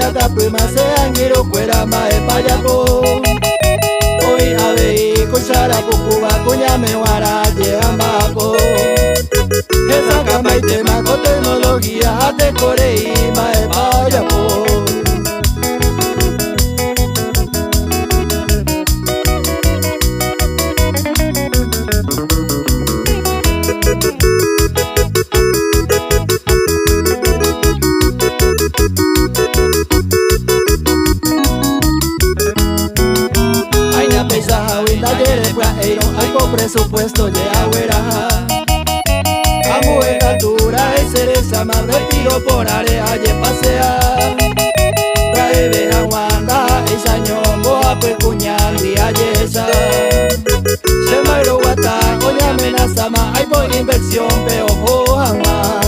chata prima sean giro cuera mae payapo. Hoy ave kushara kukuba kunya me wara ambako. Esa cama y tema con tecnología ate corei mae payapo. Algo presupuesto de agüera. Amo en altura y cereza más retiro por área y pasea. Trae veja wanda y sañombo a pecuñar día yesa. Se mairo guata oye amenaza más hay por inversión pero jamás.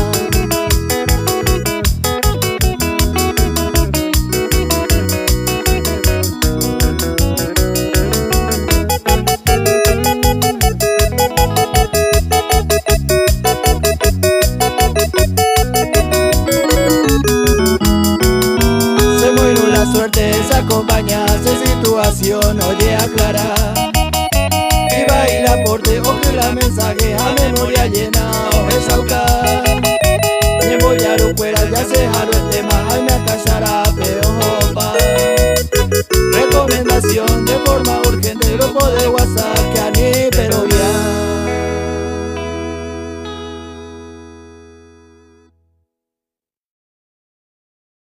Esa acompaña esa situación, oye aclara y baila por te ojo la mensaje a memoria llena o exaucar. Me voy a rucuera ya se jaro el tema ay me acallará pero jopa. Recomendación de forma urgente grupo de